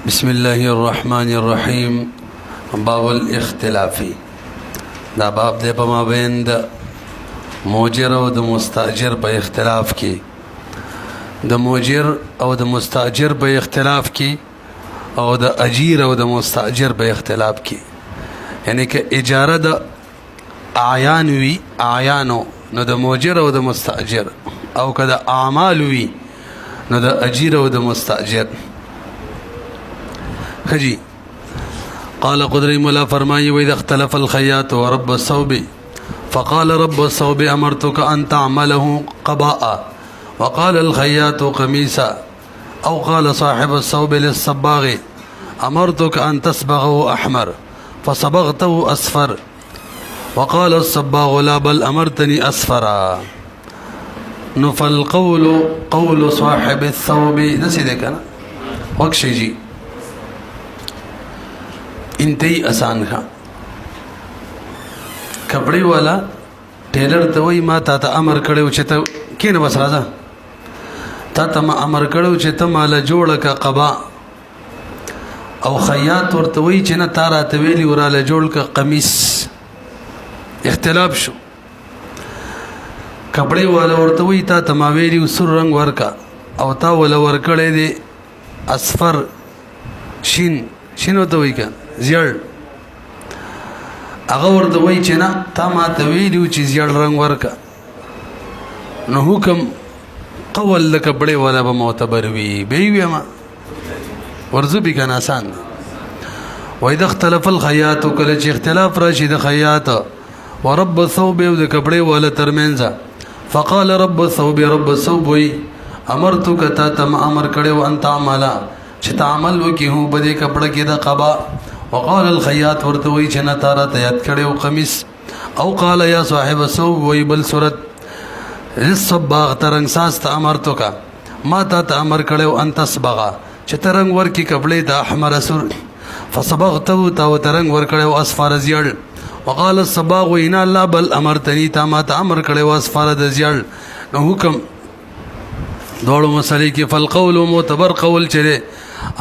بسم الله الرحمن الرحیم. باب الاختلافی، دا باب دی په مابین د موجر او د مستاجر په اختلاف کې، د موجر او د مستاجر په اختلاف کې، او د اجیر او د مستاجر په اختلاف کې. یعنی که اجاره د اعیان وی اعیانو نو د موجر او د مستاجر، او که د اعمال وی نو د اجیر او د مستاجر. خجی قال قدری مولا فرمائی وإذا اختلف الخياط ورب الثوب فقال رب الثوب أمرتك أن تعمله قباء وقال الخياط قميصا، أو قال صاحب الثوب للصباغ أمرتك أن تصبغه أحمر فصبغته أصفر، وقال الصباغ لا بل أمرتني أصفرا. فالقول قول صاحب الثوب. نسی دیکھنا وقشی جی انتهی آسان کھا. کپڑی والا ٹیلر ته وای ما تا ته امر کړو چې ته کینه بس راځه، تا ته ما امر کړو چې ته مال جوړه کا قبا، او خیاط ورته وای چې نه تا راته ویلی وراله جوړ کا قمیص. اختلاف شو. کپڑی والا ورته وای تا ته ما ویلی سور رنگ ورکا، او تا ولا ورکړې دي اصفر شین ورته وای کا زیړ. هغه ورته وای چې نه تا ما ته ویلو چې زیړ رنگ ورکا. نو حکم قول د کپڑے والا به معتبر وي. به ما ورزو به کنه آسان. واذا اختلف الخياط، کله چې اختلاف راشي د خیاط ورب الثوب او د کپڑے والا ترمنځ، فقال رب الثوب رب الثوب وی امرتک تا تم امر کړو ان تعمل چې تعمل وکي هو بده کپڑا کې د قبا. وقال الخياط ورته وی چې نه تارا تیات کړو قمیص، او قال یا صاحب الثوب وی بل صورت الصباغ ترنګ ساس ته امرتک ما ته امر کړو ان تصبغ چې ترنګ ورکی کپڑے د احمر اسر، فصبغته تا ترنګ ور کړو اصفر زیړ. وقال الصباغ وینا الله بل امرتنی تا ما ته امر کړو اصفر د زیړ. نو حکم دوړو مسلې کې فالقول معتبر قول چره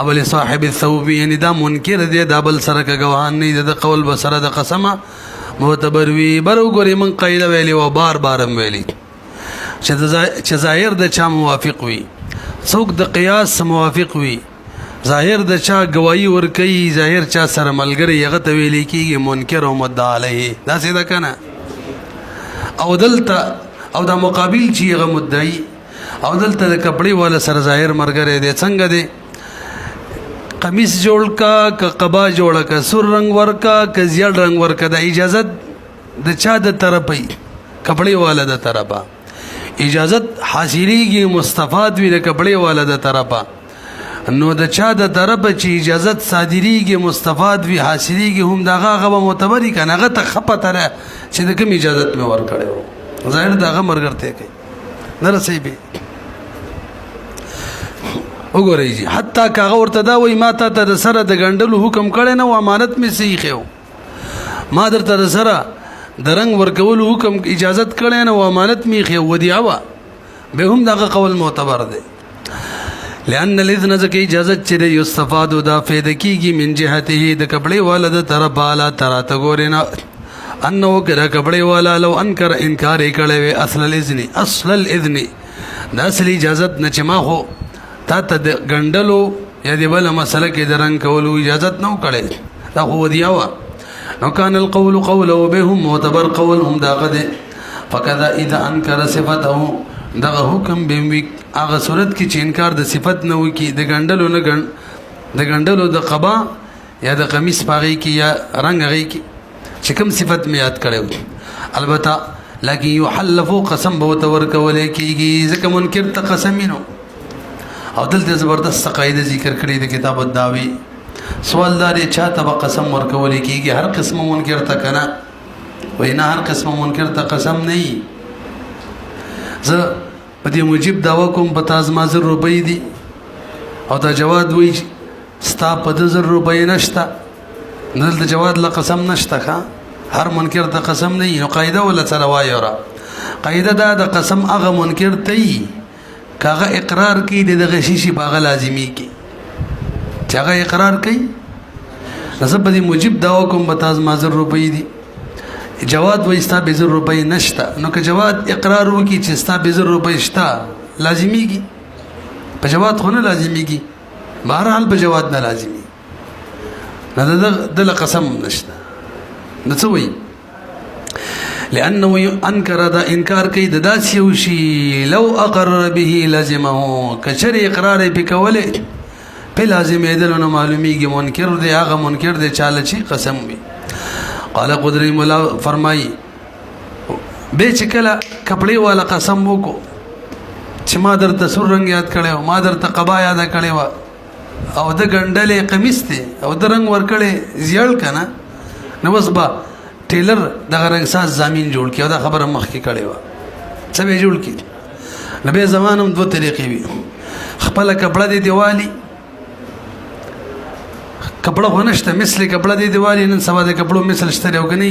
اول صاحب الثوب، یعنی دا منکر دی دا بل سره گواهان نه د قول بسره د قسمه معتبر وی. بر وګوري من قاعده ویلی او بار بارم ویلی چې ظاهر د چا موافق وي، څوک د قیاس موافق وي، ظاهر د چا گواہی ور کوي، ظاهر چا سره ملګری هغه ته ویل کیږي منکر او مدعا علیه. دا څه ده کنه. او دلته او دا مقابل چې هغه مدعی، او دلته د کپڑے والا سره ظاهر مرګره دی. څنګه دی؟ قمیص جوړ کا قبا جوړ کا سور رنگ ورکا ک زیړ رنگ ورکا. د اجازت د چا د طرفه کپڑے والا د طرفه اجازت حاصلېږي، مستفاد وي د کپڑے والا د طرفه. نو د چا د طرفه چې اجازت صادریږي مستفاد وي حاصلېږي هم دغه غو معتبري کنه. هغه ته خپته چې د کوم اجازت مې ور کړو ظاهر دغه مرګرته کوي نه رسې به. وګورئ جی حتی کاغه ورته دا وای ما ته د سره د ګندلو حکم کړی نه و، امانت می صحیح خو ما درته د سره د رنگ ورکول حکم اجازت کړی نه و، امانت می خو ودی وا به هم دغه قول معتبر دی. لأن الاذن ذکی اجازت چې یستفاد دا فائدہ کیږي من جهته د کپڑے والا د طرف اعلی تراته ګورینا انه کړه کپڑے والا لو انکر انکار کړي اصل الاذن د اصل اجازت نه چې ما خو تا ته د ګندلو یا دی بل مسله کې د رنگ کولو اجازت نو کړي دا خو ودیا وا. نو کان القول قوله بهم معتبر قول هم داغه ده. فکذا اذا انکر صفته دغه حکم به وی هغه صورت کې چې انکار د صفت نه وکي د ګندلو نه د ګندلو د قبا یا د قمیص پاغي کې یا رنگ غي کې چې کوم صفت می یاد کړو. البته لکه یحلف قسم به تور کولې کېږي ځکه منکر ته قسمینو. او دلته زبردست قاعده ذکر کړی د کتاب الداوی. سوال دار چا ته قسم ورکول کیږي هر قسم منکر ته کنه وینا هر قسم منکر ته قسم نه. زه په دې موجب داوا کوم په تاسو ما 1000 روپۍ دي او دا جواد وی ستا په 1000 روپۍ نشته. دلته جواد لا قسم نشته ښا هر منکر ته قسم نه. نو قاعده ولا سره وایره قاعده دا د قسم هغه منکر ته کاغه اقرار کی د غشیشی باغ لازمی کی چې هغه اقرار کوي زه به دې موجب دعوا کوم به تا زما 1000 روپۍ دي جواد وایي ستا 1000 روپۍ نشته نو که جواد اقرار وکړي چې ستا 1000 روپۍ شته لازمیږي په جواد خو نه لازمیږي بهرحال په جواد نه لازمي نه دله قسم نشته نو څه وایي لأنه انکر دا انکار کوي د داسې یو شي لو اقر به لازمه کچر اقرار یې پې کولی په لازمېدلو نه معلومیږي منکر دی هغه منکر دی چاله چې قسم وي قال قدري مولا فرمایي به چې کله کپړې والا قسم وکړو چې ما درته سور رنګ یاد کړی و ما درته قبا یاده کړې وه او د ګنډلې قمیص دی او د رنګ ورکړې زیړ که نه نو اوس به ټیلر دغه رنګ ساز زامین جوړ کړي او دا خبره مخکې کړې وه څه به یې جوړ کړي نو بیا زمان هم 2 طریقې وي خپله کپړه دی دیوالي کپڑا خو نشته مثل کپڑا دی دیوالی نن سبا د کپړو مثل شته او کني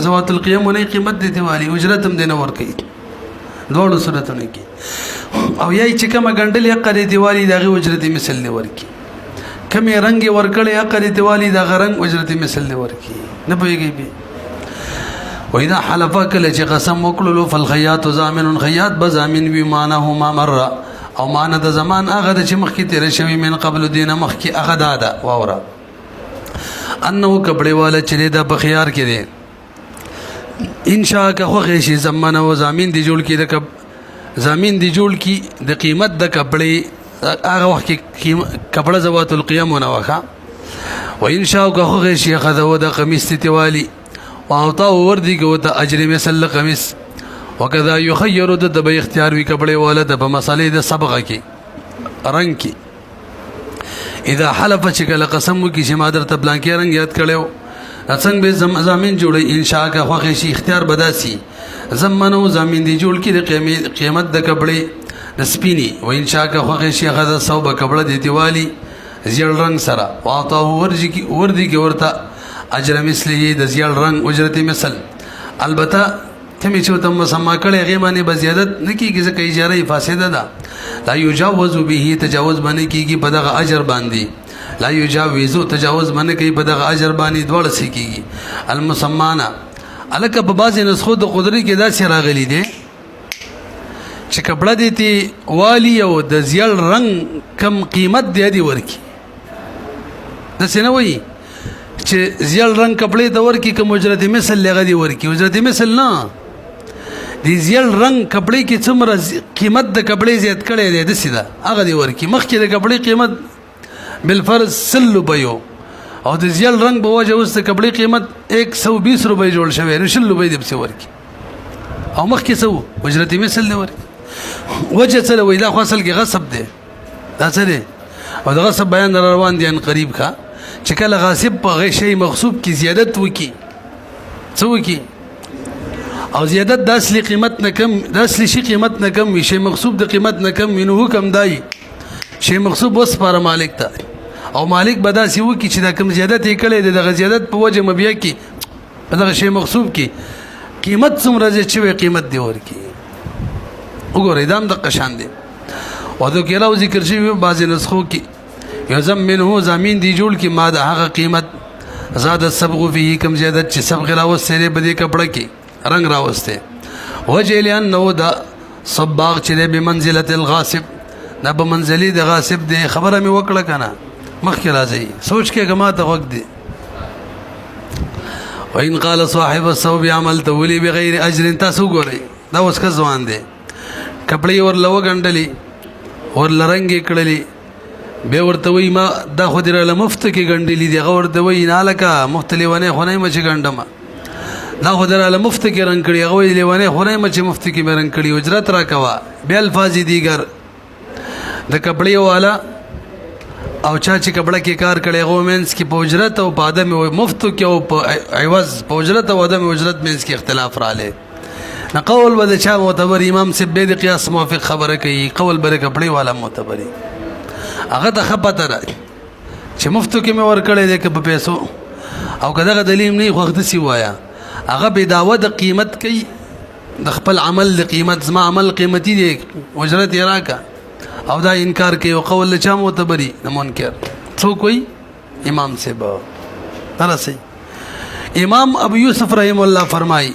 زوات القيم ونې قیمت دی دیوالی اجرت هم دینه ور کوي دوړو صورتونه کې او یای چې کومه ګنډلې حق دی دیوالی دغه اجرت مثل دی ور کوي کمه رنگ ور کړي حق دی دیوالی دغه رنگ اجرت مثل دی ور کوي نه پويږي به واذا حلف کله چې قسم وکړلو فالخياط زامن خياط بزامن بي معناه ما مر او معنی د زمان هغه د چې مخکې تیر شوی من قبل دینه مخکې هغه دادا واوره انه کپڑے والا چلے دا بخیار کې دي انشاء کا خوښ شي زمانه او زمين دی جوړ کې د زمين دی جوړ کې د قیمت د کپڑے هغه وخت کې کپڑا زوات القيم ونوخه و انشاء کا خوښ شي خذو د قمیص تیوالی واعطاه وردی کو ته اجر مثل قمیص وکذا يخير د به اختیار وی کپڑے والا د په مسالې د صبغه کې رنگ کې اذا حلف شکل قسم کی شما در تبلان کې رنگ یاد کړو څنګه به زمين جوړي انشاء کا خوښ شي اختیار بداسي زمنو زمين دی جوړ کې د قیمت د کپڑے د سپینی و انشاء کا خوښ شي غدا صوبه کپڑا دی دیوالی زیړ رنگ سره واعطاه وردی کې ورته اجر مثله د زیړ رنگ اجرت مثل البته تمه چې تم مسما کړي غیمانه بزیادت نکیږي ځکه اجاره فاسده ده لا یجاوز به تجاوز باندې کیږي په دغه اجر باندې لا یجاوز تجاوز باندې کوي په دغه اجر باندې دوړ سي کیږي المسمانه الک په بعض نسخو د قدرت کې دا څه راغلي دي چې کپڑا دیتی والی او د زیړ رنگ کم قیمت دی ورکی د سينوي چې زیړ رنگ کپڑے د ورکی کوم اجرت مثل لغه دی ورکی اجرت مثل نه دی زیړ رنگ کپڑے کې څومره قیمت د کپڑے زیات کړي دی د سیده هغه دی ورکی مخکې د کپڑے قیمت بالفرض 100 روپیو او د زیړ رنگ په وجه اوس د کپڑے قیمت 120 روپۍ جوړ شوی نو 100 روپۍ دی په ورکی او مخکې سو اجرت مثل دی ورکی وجه څه وی دا خو اصل کې غصب دی دا څه دی او د غصب بیان روان دي ان قریب کا چې کله غاصب په غي شی مغصوب کی زیادت وکي څه وکي او زیادت د اصلي قیمت نه کم د اصلي شي قیمت نه کم شي مغصوب د قیمت نه کم وینو حکم دی شي مغصوب وس پر مالک ته او مالک بدا سی وکي چې دا کم زیادت یې کړي د زیادت په وجه مبیا کی په دغه شی مغصوب کی قیمت څومره چې قیمت دی ورکی وګورئ دام د قشان دی او د کېراو ذکر شوی بعض نسخو کې یزم منه زمين دی جوړ کې ما د هغه قیمت زاد الصبغ فيه کم زیادت چې صبغ راوسته به دې کپړه کې رنگ راوسته وجه لانه دا صباغ چې به منزله الغاصب دا به منزلي د غاصب دی خبره مې وکړه کنه مخکې راځي سوچ کې کما ته وخت دی وان قال صاحب الصوب عمل تولي بغیر اجر تاسو ګورئ دا اوس که ځوان دی کپړې ورلو غندلې ورلرنګ کړلې به ورته وای ما دا خو دره مفت کې غندلې دی غور د وای نه لکه مختلفونه خونه مچ غندم دا خو دره مفت کې رنگ کړی غوې لیوانه خونه مچ مفت کې رنگ کړی اجرت را کوا به الفاظ دیګر د کپړې والا او چا چې کپړه کې کار کړي غو مینس کې په اجرت او په ادم مفت کې او په عوض په اجرت او ادم اجرت مینس کې اختلاف رااله نقول بده چا معتبر امام سبه د قیاس موافق خبره کوي قول بر کپړې والا معتبري هغه د خپته را چې مفتو کې مې ور کړې ده په پیسو او کداغه دلیل نه خوښ د سی وایا هغه به داوه د قیمت کوي د خپل عمل د قیمت زما عمل قیمتي دی اجرت یې راکا او دا انکار کوي او قول چا معتبري نه منکر سو کوئی امام سے با درسے امام ابو یوسف رحم الله فرمائی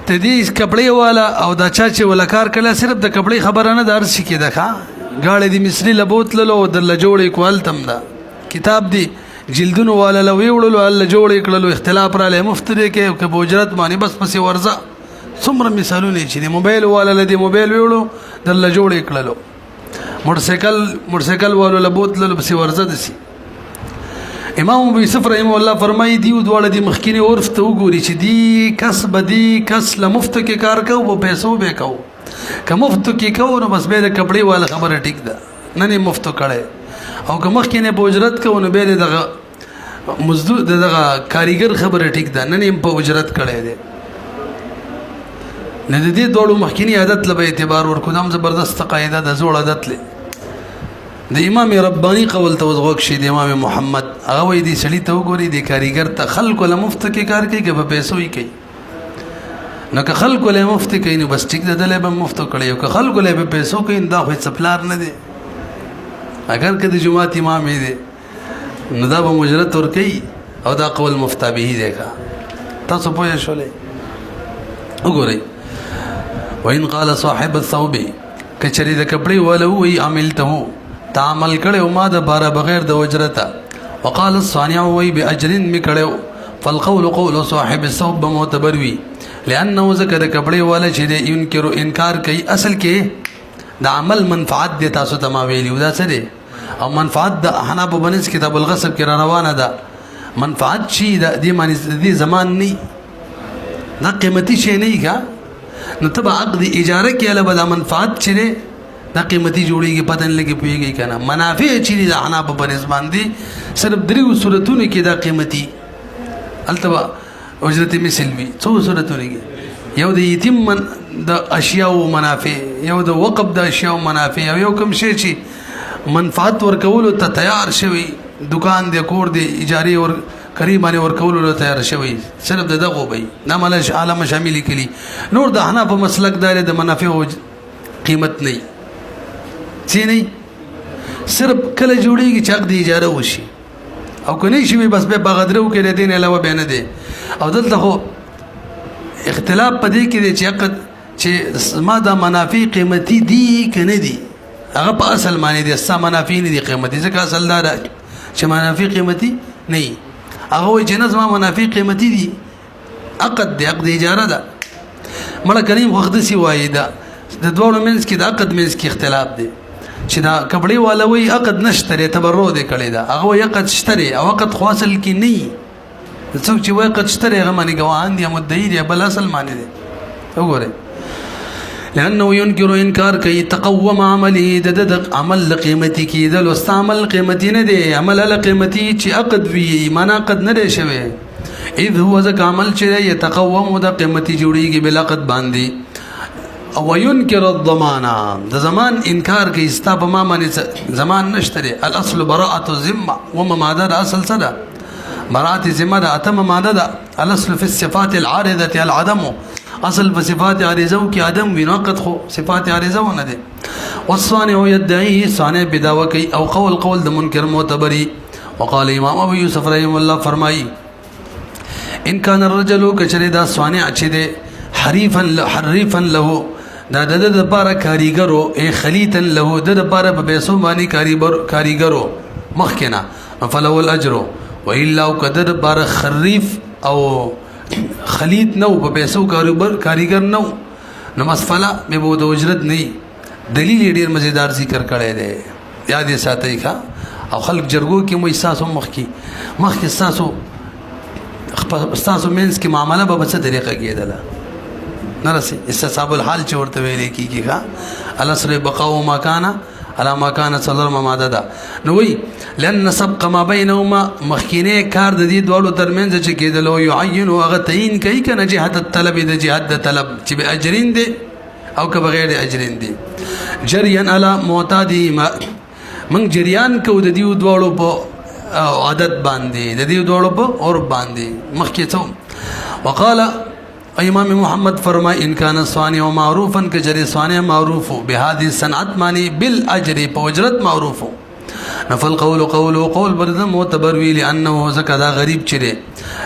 ته دې کپڑے والا او دا چا چې ولا کار کله صرف د کپڑے خبره نه دار شي کې ده غاړې دې مصری لبوت للو د لجوړې کول تم دا کتاب دی جلدونو والا لو ویوړلو الله جوړې کړلو اختلاف را لې مفتری کې کب اجرت باندې بس پسې ورزه څومره مثالونه چې موبایل والا لدی موبایل ویوړو د الله جوړې کړلو موټرسایکل والو لبوت للو پسې ورزه دسی امام ابو یوسف رحم الله فرمایي دی دواړه د مخکینی عرف ته وګوري چې دی کسب دی کس لمفت کې کار کوو په پیسو به کوو که مفت کې کوو نو بس به د کپڑے والا خبره ټیک ده نه نه مفت کړي او که مخکینی په اجرت کوو نو به دغه مزدور دغه کاریګر خبره ټیک ده نه نه په اجرت کړي ده نه د دې دوړو مخکینی عادت لبه اعتبار ورکو دم زبردست قاعده د زوړ عادت له د امام ربانی قول ته وزغوک شي د امام محمد هغه وی دی سړی ته وګوري د کاریګر ته خلق له مفت کې کار کوي که په پیسو یې کوي نو که خلق له مفت کوي نو بس ټیک ده له به مفت کړي او که خلق له په پیسو کوي دا خو سپلار نه دی اگر که د جماعت امام دی نو دا به مجرت ور کوي او دا قول مفتابه دی کا تاسو پوه شولې وګورئ وان قال صاحب الثوب کچری د کپڑے ولو وی عملته تعمل کړو ما د بار بغیر د اجرتا وقال الصانع وی باجر میکړو فالقول قول صاحب الثوب معتبر وی لانه ذکر کپڑے والا چې انکر انکار کوي اصل کې د عمل منفعت د تاسو تما ویلی دا څه دی او منفعت د حناب بنس کتاب الغصب کې روانه ده منفعت شي د دې معنی د زمان نه دا قیمتي شي نه ښه نو تبع عقد اجاره کې له بل منفعت چره دا قیمتي جوړیږي پتن لګي پیږي کنه منافع چي د حناب بنس باندې صرف دریو صورتونو کې دا قیمتي التبا اجرت مثل وی څو صورتونه کې یو د یتیم من د اشیاء او منافع یو د وقف د اشیاء او منافع یو کوم شی چې منفعت ورکول ته تیار شوی دکان د کور د اجاره او قریبانه ورکول له تیار شوی صرف دغه وبي نامل عالم شامل کلی نور د حناب مسلک دار د منافع او قیمت نه چی نه صرف کله جوړیږي چې عقد اجاره وشي او کني شي بس به بغدرو کې دین علاوه به نه دي او دلته خو اختلاف پدې کې دي چې عقد چې ما د منافع قیمتي دي کنه دي هغه په اصل معنی دي سم منافع نه دي قیمتي ځکه اصل دا چې منافع قیمتي نه هغه وایي چې نظم منافع قیمتي دي عقد دی عقد اجاره ده مړه کریم وخت سی وایي دا د دوړو منځ کې د عقد منځ کې اختلاف دی چې دا کپڑے والا وی عقد نشته تبرع دی کړی دا هغه وی عقد شته او عقد خو اصل کې نه څوک چې وی عقد شته هغه معنی ګوان دی مدعی دی بل اصل معنی دی وګوره لانه ينكر انکار کوي تقوم عمله د عمل قیمتي کې د واستعمل قیمتي نه دی عمل له قیمتي چې عقد وی معنا عقد نه دی شوی اذ هو ذک عمل چې يتقوم د قیمتي جوړیږي بل عقد باندې او ينكر الضمان د زمان انکار کوي استا په ما باندې زمان نشته الاصل براءه الذمه وما ماده اصل صدا براءه الذمه د اتم ماده ده الاصل في الصفات العارضه العدم اصل په صفات عارضه کې عدم وینقد خو صفات عارضه نه ده والصانع يدعي صانع بدعوه کوي او قول د منکر معتبري وقال امام ابو يوسف رحمه الله فرمایي ان كان الرجل كشريدا صانع چې ده حریفا له دا د لپاره کاریګرو ای خلیتن له د لپاره په پیسو باندې کاریګرو مخکنا فلو الاجر والا قدر لپاره خریف او خلیت نو په پیسو کاریګر نو نو مسفله به بو د اجرت نه دلیل ډیر مزیدار ذکر کړی دی یاد یې ساتئ ښا او خلق جرګو کې مو احساس مخکې احساسو مینس کې معامله به څه طریقه کېدله نرسي استصحاب الحال چې ورته ویل کېږي ښا الاصل بقاء ما كان على ما كان صدر ماده ده نو وی لن سبق ما بينهما مخکینه کار د دې دوړو ترمنځ چې کېدلو يعين هغه تعین کوي کنه جهاد الطلب د جهاد طلب چې به اجرین دي او که بغیر اجرین دي جريان على معتادي من جریان کو د دې دوړو په عادت باندې د دې دوړو په اور باندې مخکې څو وقال امام محمد فرمای ان کان صانع معروفا کجری صانع معروف بهذه صنعت معنی بالاجر فوجرت معروف نفل قول برده معتبر وی لانه زکه دا غریب چره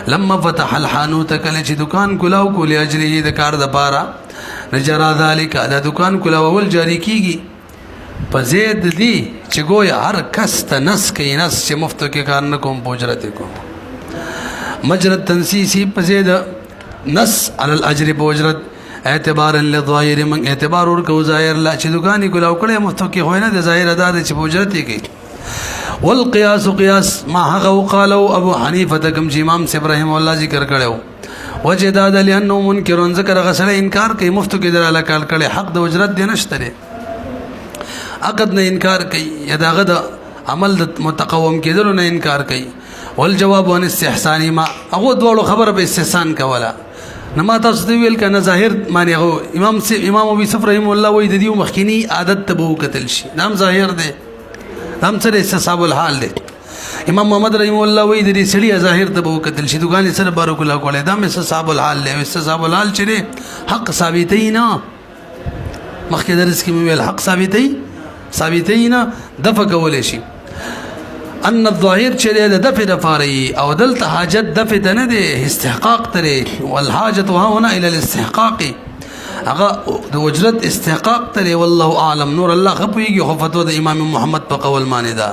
لما فتح الحانوت کله چې دکان کلاو کو لاجله د کار د پاره نجرا ذالک دا دکان کلاو ول جاری کیږي په زید دی چې ګویا هر کس ته نس کوي نس چې مفت کې کار نه کوم پوجرت کوم مجرد تنسیسی په زید نس علی الاجر پوجرت اعتبارا للظاهر من اعتبار ورکو ظاهر لا چې دکان کلاو کړي مفت کې خو نه د ظاهر ادا چې پوجرت کوي والقياس قياس ما هغه قالو ابو حنیفه کم چې امام سی ابراهیم الله ذکر کړو وجداد لانه منکر ذکر غسل انکار کوي مفت کې دلاله کال کړي حق د اجرت دی نشته عقد نه انکار کوي یا داغه د عمل د متقوم کېدل نه انکار کوي والجواب عن استحسان ما هغه دوړو خبره به استحسان کولا نه ما تاسو دی ویل کنه ظاهر معنی هغه امام ابي صفر رحم الله وې د دې مخکینی عادت ته بو قتل شي نام ظاهر دی نام سره استصحاب الحال دی امام محمد رحم الله وې د دې سړي ظاهر ته بو قتل شي دغه سره بارک الله کوله دا مې استصحاب الحال دی استصحاب الحال چې حق ثابتین مخکې درس کې ویل حق ثابتین دفع کولې شي ان الظاهر چې د دفع د فاری او دلته حاجت دفع ته نه دی استحقاق ترې والحاجت هنا الى الاستحقاق هغه د اجرت استحقاق ترې والله اعلم نور الله خپويږي خو فتوا د امام محمد په قول معنی ده